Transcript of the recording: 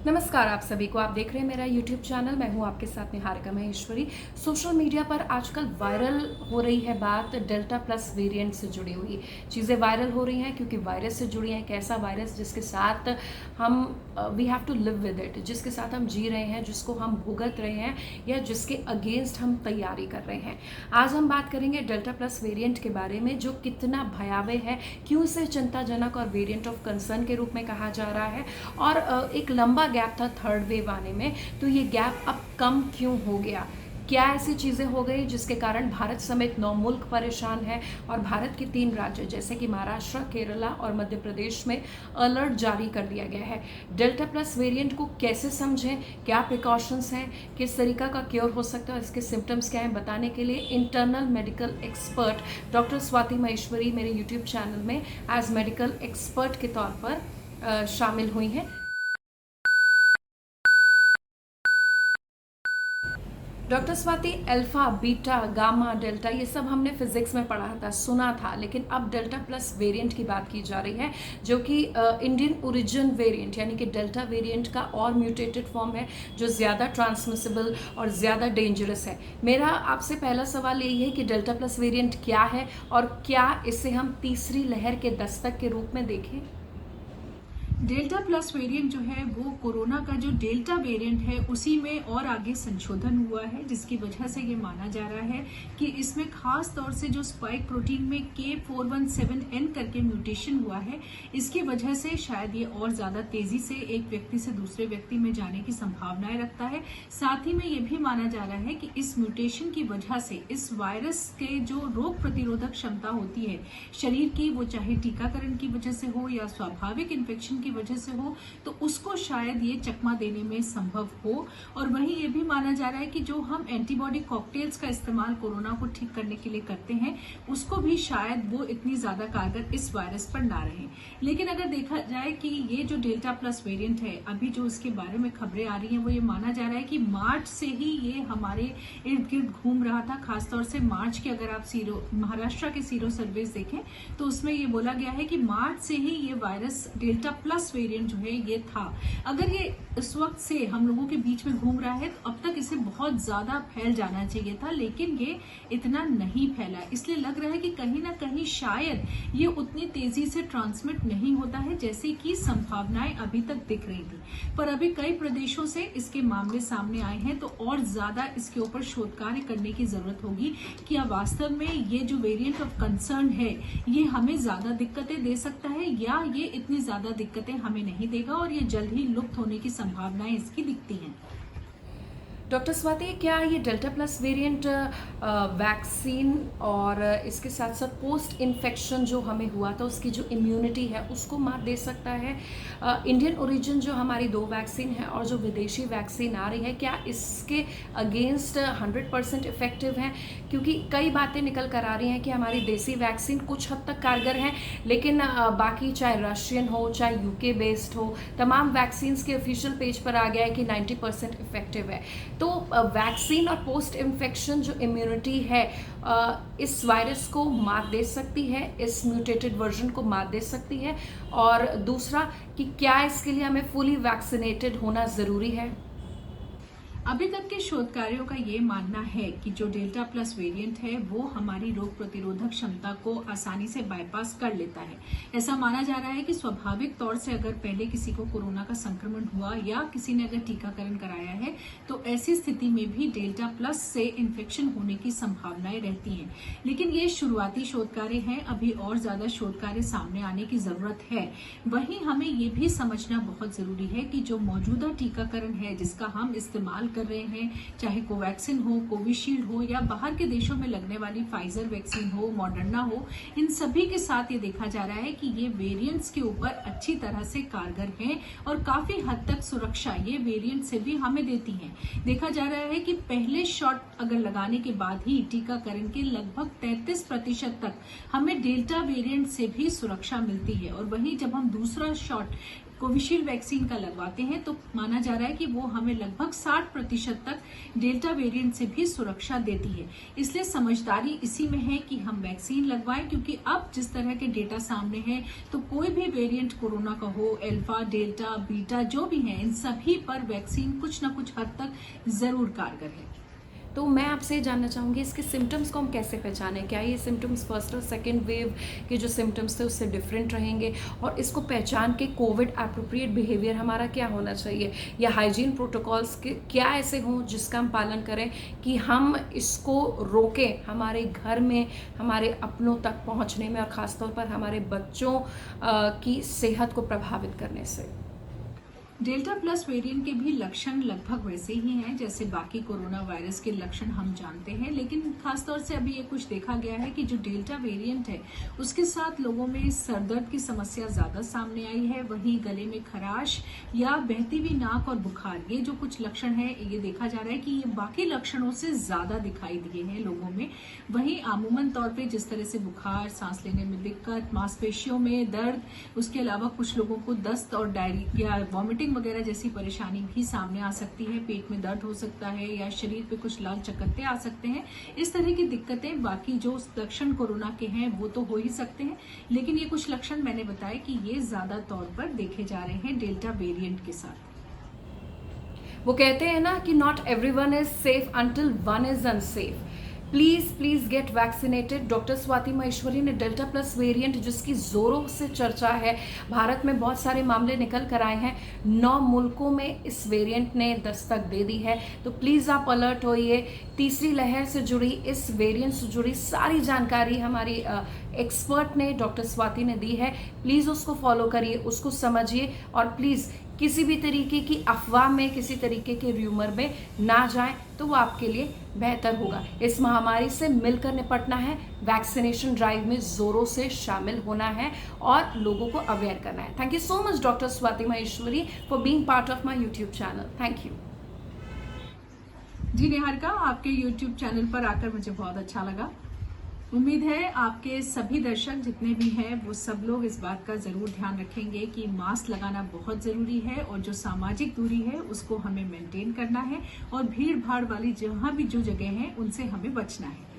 नमस्कार आप सभी को। आप देख रहे हैं मेरा YouTube चैनल। मैं हूं आपके साथ निहारिका महेश्वरी। सोशल मीडिया पर आजकल वायरल हो रही है बात डेल्टा प्लस वेरिएंट से जुड़ी हुई चीज़ें वायरल हो रही हैं क्योंकि वायरस से जुड़ी हैं। एक ऐसा वायरस जिसके साथ हम we have to live with it, जिसके साथ हम जी रहे हैं, जिसको हम भुगत रहे हैं या जिसके अगेंस्ट हम तैयारी कर रहे हैं। आज हम बात करेंगे डेल्टा प्लस वेरिएंट के बारे में, जो कितना भयावह है, क्यों इसे चिंताजनक और वेरिएंट ऑफ कंसर्न के रूप में कहा जा रहा है, और एक लंबा गैप था थर्ड वेव आने में, तो ये गैप अब कम क्यों हो गया। क्या ऐसी चीज़ें हो गई जिसके कारण भारत समेत 9 मुल्क परेशान है और भारत के 3 राज्य जैसे कि महाराष्ट्र, केरला और मध्य प्रदेश में अलर्ट जारी कर दिया गया है। डेल्टा प्लस वेरिएंट को कैसे समझें, क्या प्रिकॉशंस हैं, किस तरीका का क्योर हो सकता है, इसके सिम्टम्स क्या हैं, बताने के लिए internal medical expert doctor Swati Maheshwari मेरे यूट्यूब चैनल में एज मेडिकल एक्सपर्ट के तौर पर शामिल हुई हैं। Doctor Swati, alpha, beta, gamma, delta, ये सब हमने फिजिक्स में पढ़ा था, सुना था, लेकिन अब डेल्टा प्लस वेरिएंट की बात की जा रही है, जो कि इंडियन ओरिजिन वेरिएंट यानी कि डेल्टा वेरिएंट का और म्यूटेटेड फॉर्म है, जो ज़्यादा ट्रांसमिसिबल और ज़्यादा डेंजरस है। मेरा आपसे पहला सवाल यही है कि डेल्टा प्लस वेरिएंट क्या है और क्या इसे हम तीसरी लहर के दस्तक के रूप में देखें। डेल्टा प्लस वेरिएंट जो है वो कोरोना का जो डेल्टा वेरिएंट है उसी में और आगे संशोधन हुआ है, जिसकी वजह से ये माना जा रहा है कि इसमें खास तौर से जो स्पाइक प्रोटीन में K417N करके म्यूटेशन हुआ है, इसकी वजह से शायद ये और ज्यादा तेजी से एक व्यक्ति से दूसरे व्यक्ति में जाने की संभावनाएं रखता है। साथ ही में ये भी माना जा रहा है कि इस म्यूटेशन की वजह से इस वायरस के जो रोग प्रतिरोधक क्षमता होती है शरीर की, वो चाहे टीकाकरण की वजह से हो या स्वाभाविक इन्फेक्शन की वजह से हो, तो उसको शायद ये चकमा देने में संभव हो। और वहीं ये भी माना जा रहा है कि जो हम एंटीबॉडी कॉकटेल्स का इस्तेमाल कोरोना को ठीक करने के लिए करते हैं, उसको भी शायद वो इतनी ज्यादा कारगर इस वायरस पर ना रहे। लेकिन अगर देखा जाए कि ये जो डेल्टा प्लस वेरिएंट है, अभी जो इसके बारे में खबरें आ रही हैं, वो ये माना जा रहा है कि मार्च से ही ये हमारे इर्द गिर्द घूम रहा था। खासतौर से मार्च के अगर आप महाराष्ट्र के सीरो सर्वेस देखें तो उसमें ये बोला गया है कि मार्च से ही ये वायरस डेल्टा प्लस वेरिएंट जो है ये था। अगर ये इस वक्त से हम लोगों के बीच में घूम रहा है तो अब तक इसे बहुत ज्यादा फैल जाना चाहिए था, लेकिन ये इतना नहीं फैला। इसलिए लग रहा है कि कहीं ना कहीं शायद ये उतनी तेजी से ट्रांसमिट नहीं होता है जैसे कि संभावनाएं अभी तक दिख रही थी। पर अभी कई प्रदेशों से इसके मामले सामने आए हैं, तो और ज्यादा इसके ऊपर शोध कार्य करने की जरूरत होगी कि अब वास्तव में ये जो वेरिएंट ऑफ कंसर्न है ये हमें ज्यादा दिक्कतें दे सकता है या ये इतनी ज्यादा दिक्कतें हमें नहीं देगा और ये जल्द ही लुप्त होने की संभावनाएं इसकी दिखती हैं। डॉक्टर स्वाति, क्या ये डेल्टा प्लस वेरिएंट वैक्सीन और इसके साथ साथ पोस्ट इन्फेक्शन जो हमें हुआ था उसकी जो इम्यूनिटी है उसको मात दे सकता है? इंडियन ओरिजिन जो हमारी 2 वैक्सीन है और जो विदेशी वैक्सीन आ रही है, क्या इसके अगेंस्ट 100% इफेक्टिव हैं? क्योंकि कई बातें निकल कर आ रही हैं कि हमारी देसी वैक्सीन कुछ हद तक कारगर है, लेकिन बाकी चाहे रशियन हो चाहे यूके बेस्ड हो, तमाम वैक्सीन के ऑफिशियल पेज पर आ गया है कि 90% इफेक्टिव है। तो वैक्सीन और पोस्ट इन्फेक्शन जो इम्यूनिटी है इस वायरस को मात दे सकती है, इस म्यूटेटेड वर्जन को मात दे सकती है? और दूसरा कि क्या इसके लिए हमें फुली वैक्सीनेटेड होना ज़रूरी है? अभी तक के शोध कार्यों का ये मानना है कि जो डेल्टा प्लस वेरिएंट है वो हमारी रोग प्रतिरोधक क्षमता को आसानी से बाईपास कर लेता है। ऐसा माना जा रहा है कि स्वाभाविक तौर से अगर पहले किसी को कोरोना का संक्रमण हुआ या किसी ने अगर टीकाकरण कराया है तो ऐसी स्थिति में भी डेल्टा प्लस से इन्फेक्शन होने की संभावनाएं रहती हैं। लेकिन ये शुरुआती शोध कार्य हैं, अभी और ज्यादा शोध कार्य सामने आने की जरूरत है। वहीं हमें ये भी समझना बहुत जरूरी है कि जो मौजूदा टीकाकरण है जिसका हम इस्तेमाल कर रहे हैं, चाहे कोवैक्सीन हो, कोविशील्ड हो या बाहर के देशों में लगने वाली फाइजर वैक्सीन हो, मॉडर्ना हो, इन सभी के साथ ये देखा जा रहा है कि ये वेरिएंट्स के ऊपर अच्छी तरह से कारगर हैं और काफी हद तक सुरक्षा ये वेरिएंट से भी हमें देती हैं। देखा जा रहा है कि पहले शॉट अगर लगाने के बाद ही टीकाकरण के लगभग 33% तक हमें डेल्टा वेरिएंट से भी सुरक्षा मिलती है, और वहीं जब हम दूसरा शॉट कोविशील्ड वैक्सीन का लगवाते हैं तो माना जा रहा है कि वो हमें लगभग 60% तक डेल्टा वेरिएंट से भी सुरक्षा देती है। इसलिए समझदारी इसी में है कि हम वैक्सीन लगवाएं, क्योंकि अब जिस तरह के डेटा सामने है तो कोई भी वेरिएंट कोरोना का हो, अल्फा, डेल्टा, बीटा जो भी है, इन सभी पर वैक्सीन कुछ न कुछ हद तक जरूर कारगर है। तो मैं आपसे जानना चाहूँगी इसके सिम्टम्स को हम कैसे पहचानें? क्या ये सिम्टम्स फर्स्ट और सेकेंड वेव के जो सिम्टम्स थे उससे डिफरेंट रहेंगे? और इसको पहचान के कोविड एप्रोप्रिएट बिहेवियर हमारा क्या होना चाहिए, या हाइजीन प्रोटोकॉल्स के क्या ऐसे हों जिसका हम पालन करें कि हम इसको रोकें हमारे घर में, हमारे अपनों तक पहुँचने में, और ख़ासतौर पर हमारे बच्चों की सेहत को प्रभावित करने से? डेल्टा प्लस वेरिएंट के भी लक्षण लगभग वैसे ही हैं जैसे बाकी कोरोना वायरस के लक्षण हम जानते हैं, लेकिन खासतौर से अभी ये कुछ देखा गया है कि जो डेल्टा वेरिएंट है उसके साथ लोगों में सरदर्द की समस्या ज्यादा सामने आई है। वहीं गले में खराश या बहती हुई नाक और बुखार, ये जो कुछ लक्षण है ये देखा जा रहा है कि ये बाकी लक्षणों से ज्यादा दिखाई दिए हैं लोगों में। वहीं आमूमन तौर पर जिस तरह से बुखार, सांस लेने में दिक्कत, मांसपेशियों में दर्द, उसके अलावा कुछ लोगों को दस्त और डायरिया या वॉमिटिंग वगैरह जैसी परेशानी भी सामने आ सकती है। पेट में दर्द हो सकता है या शरीर पे कुछ लाल चकत्ते आ सकते हैं। इस तरह की दिक्कतें बाकी जो लक्षण कोरोना के हैं वो तो हो ही सकते हैं, लेकिन ये कुछ लक्षण मैंने बताए कि ये ज्यादा तौर पर देखे जा रहे हैं डेल्टा वेरिएंट के साथ। वो कहते हैं ना कि not everyone is safe until one is unsafe. Please get vaccinated. Doctor Swati Maheshwari ने डेल्टा प्लस वेरिएंट, जिसकी जोरों से चर्चा है, भारत में बहुत सारे मामले निकल कर आए हैं, 9 मुल्कों में इस वेरिएंट ने दस्तक दे दी है। तो प्लीज़ आप अलर्ट होइए। तीसरी लहर से जुड़ी, इस वेरिएंट से जुड़ी सारी जानकारी हमारी एक्सपर्ट ने, डॉक्टर स्वाति ने दी है। प्लीज़ उसको फॉलो करिए, उसको समझिए, और प्लीज़ किसी भी तरीके की अफवाह में, किसी तरीके के र्यूमर में ना जाएं, तो वो आपके लिए बेहतर होगा। इस महामारी से मिलकर निपटना है, वैक्सीनेशन ड्राइव में जोरों से शामिल होना है और लोगों को अवेयर करना है। Thank you so much doctor Swati Maheshwari for being part of my YouTube channel. Thank you. Ji Niharika, आपके यूट्यूब चैनल पर आकर मुझे बहुत अच्छा लगा। उम्मीद है आपके सभी दर्शक जितने भी हैं वो सब लोग इस बात का जरूर ध्यान रखेंगे कि मास्क लगाना बहुत जरूरी है और जो सामाजिक दूरी है उसको हमें मेंटेन करना है, और भीड़ भाड़ वाली जहां भी जो जगह है उनसे हमें बचना है।